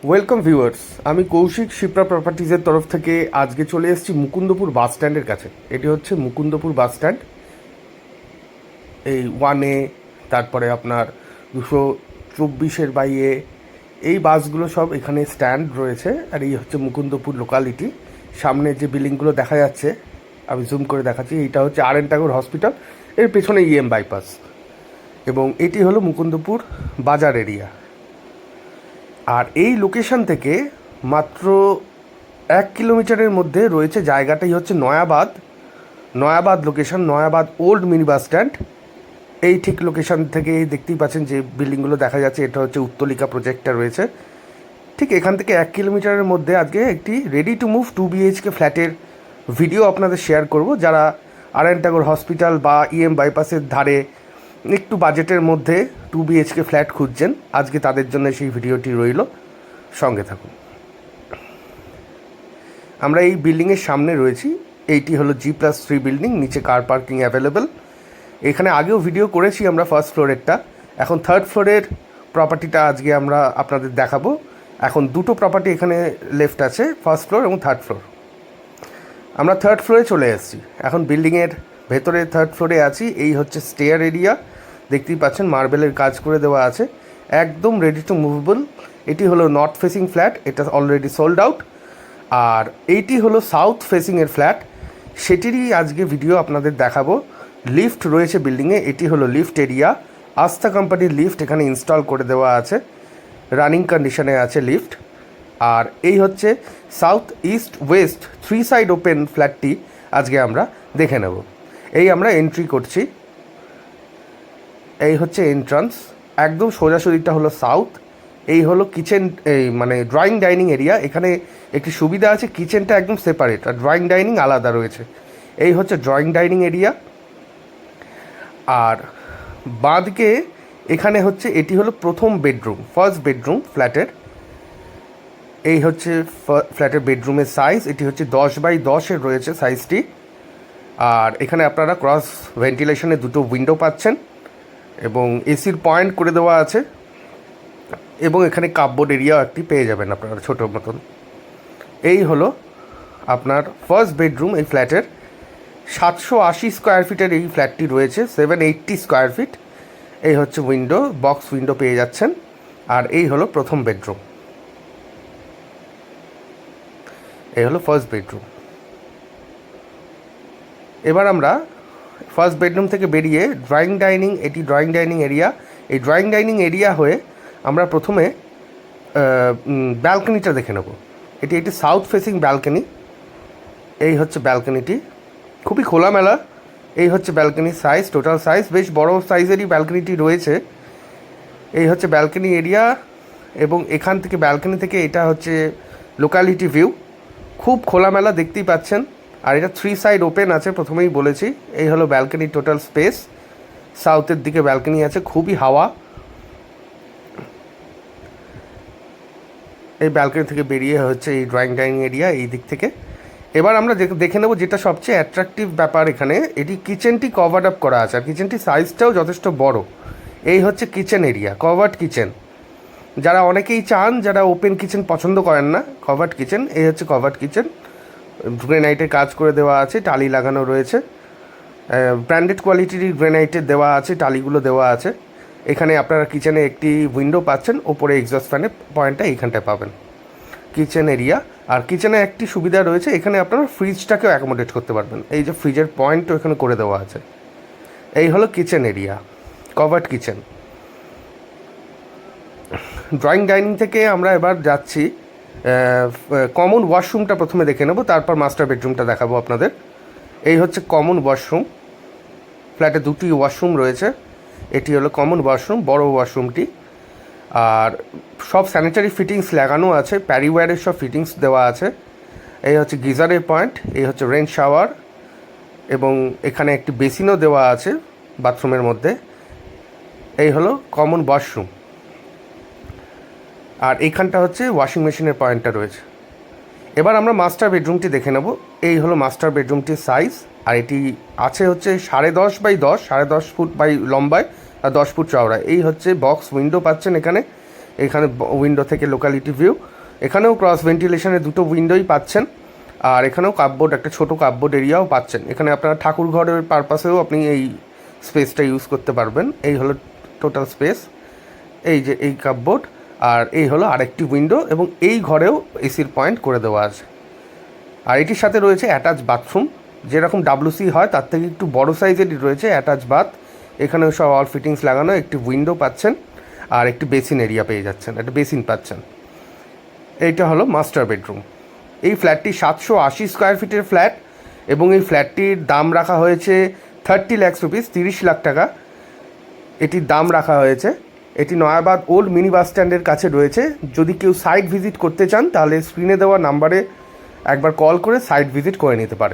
Welcome viewers, আমি কৌশিক শিপ্রা প্রপার্টিজের তরফ থেকে আজকে চলে এসেছি মুকুন্দপুর বাস স্ট্যান্ডের কাছে। এটি হচ্ছে মুকুন্দপুর বাস স্ট্যান্ড। এই 1A, তারপরে আপনার 224-এর বাইয়ে এই বাসগুলো সব এখানে স্ট্যান্ড রয়েছে। আর এই হচ্ছে মুকুন্দপুর লোকালিটি। সামনে যে বিল্ডিংগুলো দেখা যাচ্ছে, আমি জুম করে দেখাচ্ছি, এইটা হচ্ছে আর.এন. টাগোর হসপিটাল, এর পেছনে ইএম বাইপাস, এবং এটি হলো মুকুন্দপুর বাজার এরিয়া। আর এই লোকেশন থেকে মাত্র 1 কিলোমিটারের মধ্যে রয়েছে জায়গাটাই হচ্ছে Nayabad location, Nayabad old mini bus stand. এই ঠিক লোকেশন থেকে দেখতেই পাচ্ছেন যে বিল্ডিংগুলো দেখা যাচ্ছে, এটা হচ্ছে উত্তোলিকা প্রজেক্টটা রয়েছে। ঠিক এখান থেকে 1 কিলোমিটারের মধ্যে আজকে একটি রেডি টু মুভ 2 BHK ফ্ল্যাটের ভিডিও আপনাদের শেয়ার করব। যারা আর.এন. টাগোর হসপিটাল বা ইএম বাইপাসের ধারে একটু বাজেটের মধ্যে 2 BHK ফ্ল্যাট খুঁজছেন, আজকে তাদের জন্য সেই ভিডিওটি রইল, সঙ্গে থাকুন। আমরা এই বিল্ডিংয়ের সামনে রয়েছি। এইটি হলো G+3 বিল্ডিং, নিচে কার পার্কিং অ্যাভেলেবেল। এখানে আগেও ভিডিও করেছি আমরা ফার্স্ট ফ্লোরেরটা। এখন থার্ড ফ্লোরের প্রপার্টিটা আজকে আমরা আপনাদের দেখাবো। এখন দুটো প্রপার্টি এখানে লেফট আছে, ফার্স্ট ফ্লোর এবং থার্ড ফ্লোর। আমরা থার্ড ফ্লোরে চলে এসেছি। এখন বিল্ডিংয়ের ভেতরে থার্ড ফ্লোরে আছি। এই হচ্ছে স্টেয়ার এরিয়া, দেখতেই পাচ্ছেন মার্বেলের কাজ করে দেওয়া আছে, একদম রেডি টু মুভেবল। এটি হলো নর্থ ফেসিং ফ্ল্যাট, এটা অলরেডি সোল্ড আউট। আর এইটি হলো সাউথ ফেসিংয়ের ফ্ল্যাট, সেটিরই আজকে ভিডিও আপনাদের দেখাবো। লিফট রয়েছে বিল্ডিংয়ে, এটি হলো লিফট এরিয়া। আস্থা কোম্পানির লিফট এখানে ইনস্টল করে দেওয়া আছে, রানিং কন্ডিশনে আছে লিফট। আর এই হচ্ছে south east west 3 side open ফ্ল্যাটটি আজকে আমরা দেখে নেব। এই আমরা এন্ট্রি করছি, এই হচ্ছে এন্ট্রান্স। একদম সোজাসুজিটা হলো সাউথ। এই হলো কিচেন, এই মানে ড্রয়িং ডাইনিং এরিয়া। এখানে একটি সুবিধা আছে, কিচেনটা একদম সেপারেট আর ড্রয়িং ডাইনিং আলাদা রয়েছে। এই হচ্ছে ড্রয়িং ডাইনিং এরিয়া। আর বাঁদিকে এখানে হচ্ছে, এটি হলো প্রথম বেডরুম, ফার্স্ট বেডরুম ফ্ল্যাটের। এই হচ্ছে ফ্ল্যাটের বেডরুমের সাইজ, এটি হচ্ছে 10x10-এর রয়েছে সাইজটি। আর এখানে আপনারা ক্রস ভেন্টিলেশনে দুটো উইন্ডো পাচ্ছেন এবং এসির পয়েন্ট করে দেওয়া আছে, এবং এখানে কাপবোর্ড এরিয়াও একটি পেয়ে যাবেন আপনারা ছোটো মতন। এই হলো আপনার ফার্স্ট বেডরুম এই ফ্ল্যাটের। 780 স্কোয়ার ফিটের এই ফ্ল্যাটটি রয়েছে, 780 স্কোয়ার ফিট। এই হচ্ছে উইন্ডো, বক্স উইন্ডো পেয়ে যাচ্ছেন। আর এই হলো প্রথম বেডরুম, এই হলো ফার্স্ট বেডরুম। এবার আমরা ফার্স্ট বেডরুম থেকে বেরিয়ে ড্রয়িং ডাইনিং, এটি ড্রয়িং ডাইনিং এরিয়া। এই ড্রয়িং ডাইনিং এরিয়া হয়ে আমরা প্রথমে ব্যালকনিটা দেখে নেব। এটি একটি সাউথ ফেসিং ব্যালকনি। এই হচ্ছে ব্যালকনিটি, খুবই খোলামেলা। এই হচ্ছে ব্যালকনির সাইজ, টোটাল সাইজ বেশ বড় সাইজেরই ব্যালকনিটি রয়েছে। এই হচ্ছে ব্যালকনি এরিয়া, এবং এখান থেকে ব্যালকনি থেকে এটা হচ্ছে লোকালিটি ভিউ। খুব খোলামেলা দেখতেই পাচ্ছেন। আর এটা 3 সাইড ওপেন আছে, প্রথমেই বলেছি। এই হলো ব্যালকনির টোটাল স্পেস। সাউথের দিকে ব্যালকনি আছে, খুবই হাওয়া। এই ব্যালকনি থেকে বেরিয়ে হচ্ছে এই ড্রয়িং ডাইনিং এরিয়া এই দিক থেকে। এবার আমরা দেখে নেব যেটা সবচেয়ে অ্যাট্রাকটিভ ব্যাপার এখানে, এটি কিচেনটি কভার্ড আপ করা আছে, আর কিচেনটির সাইজটাও যথেষ্ট বড়। এই হচ্ছে কিচেন এরিয়া, কভার্ড কিচেন। যারা অনেকেই চান, যারা ওপেন কিচেন পছন্দ করেন না, কভার্ড কিচেন। এই হচ্ছে কভার্ড কিচেন, গ্রেনাইটের কাজ করে দেওয়া আছে, টালি লাগানো রয়েছে, ব্র্যান্ডেড কোয়ালিটির গ্রেনাইটের দেওয়া আছে, টালিগুলো দেওয়া আছে। এখানে আপনারা কিচেনে একটি উইন্ডো পাচ্ছেন, ওপরে এক্সস্ট ফ্যানের পয়েন্টটা এইখানটায় পাবেন, কিচেন এরিয়া। আর কিচেনে একটি সুবিধা রয়েছে, এখানে আপনারা ফ্রিজটাকেও অ্যাকোমোডেট করতে পারবেন। এই যে ফ্রিজের পয়েন্টও এখানে করে দেওয়া আছে। এই হলো kitchen area, covered kitchen. Drawing dining থেকে আমরা এবার যাচ্ছি কমন ওয়াশরুমটা প্রথমে দেখে নেব, তারপর মাস্টার বেডরুমটা দেখাবো আপনাদের। এই হচ্ছে কমন ওয়াশরুম। ফ্ল্যাটে দুটি ওয়াশরুম রয়েছে, এটি হলো কমন ওয়াশরুম, বড় ওয়াশরুমটি। আর সব স্যানিটারি ফিটিংস লাগানো আছে, প্যারিওয়্যারের সব ফিটিংস দেওয়া আছে। এই হচ্ছে গিজারের পয়েন্ট, এই হচ্ছে রেন শাওয়ার, এবং এখানে একটি বেসিনও দেওয়া আছে বাথরুমের মধ্যে। এই হলো কমন ওয়াশরুম। আর এইখানটা হচ্ছে ওয়াশিং মেশিনের পয়েন্টটা রয়েছে। এবার আমরা মাস্টার বেডরুমটি দেখে নেব। এই হলো মাস্টার বেডরুমটির সাইজ, আর এটি আছে হচ্ছে 10.5x10, 10.5 ফুট বাই লম্বায় আর 10 ফুট চওড়ায়। এই হচ্ছে বক্স উইন্ডো পাচ্ছেন এখানে, এখানে উইন্ডো থেকে লোকালিটি ভিউ। এখানেও ক্রস ভেন্টিলেশনের দুটো উইন্ডোই পাচ্ছেন, আর এখানেও কাপবোর্ড, একটা ছোটো কাপবোর্ড এরিয়াও পাচ্ছেন। এখানে আপনার ঠাকুর ঘরের পারপাসেও আপনি এই স্পেসটা ইউজ করতে পারবেন। এই হলো টোটাল স্পেস, এই যে এই কাপবোর্ড, আর এই হলো আরেকটি উইন্ডো, এবং এই ঘরেও এসির পয়েন্ট করে দেওয়া আছে। আর এটির সাথে রয়েছে অ্যাটাচ বাথরুম, যেরকম ডাব্লুসি হয় তার থেকে একটু বড় সাইজেরই রয়েছে অ্যাটাচ বাথ। এখানেও সব অল ফিটিংস লাগানো, একটি উইন্ডো পাচ্ছেন, আর একটি বেসিন এরিয়া পেয়ে যাচ্ছেন, একটা বেসিন পাচ্ছেন। এইটা হলো মাস্টার বেডরুম। এই ফ্ল্যাটটি 780 স্কোয়ার ফিটের ফ্ল্যাট, এবং এই ফ্ল্যাটটির দাম রাখা হয়েছে 30 লাখ রুপিস, 30 লাখ টাকা এটির দাম রাখা হয়েছে। এটি নয়াবাদ ওল্ড মিনি বাস স্ট্যান্ডের কাছে রয়েছে। যদি কেউ সাইট ভিজিট করতে চান তাহলে স্ক্রিনে দেওয়া নাম্বারে একবার কল করে সাইট ভিজিট করে নিতে পারেন।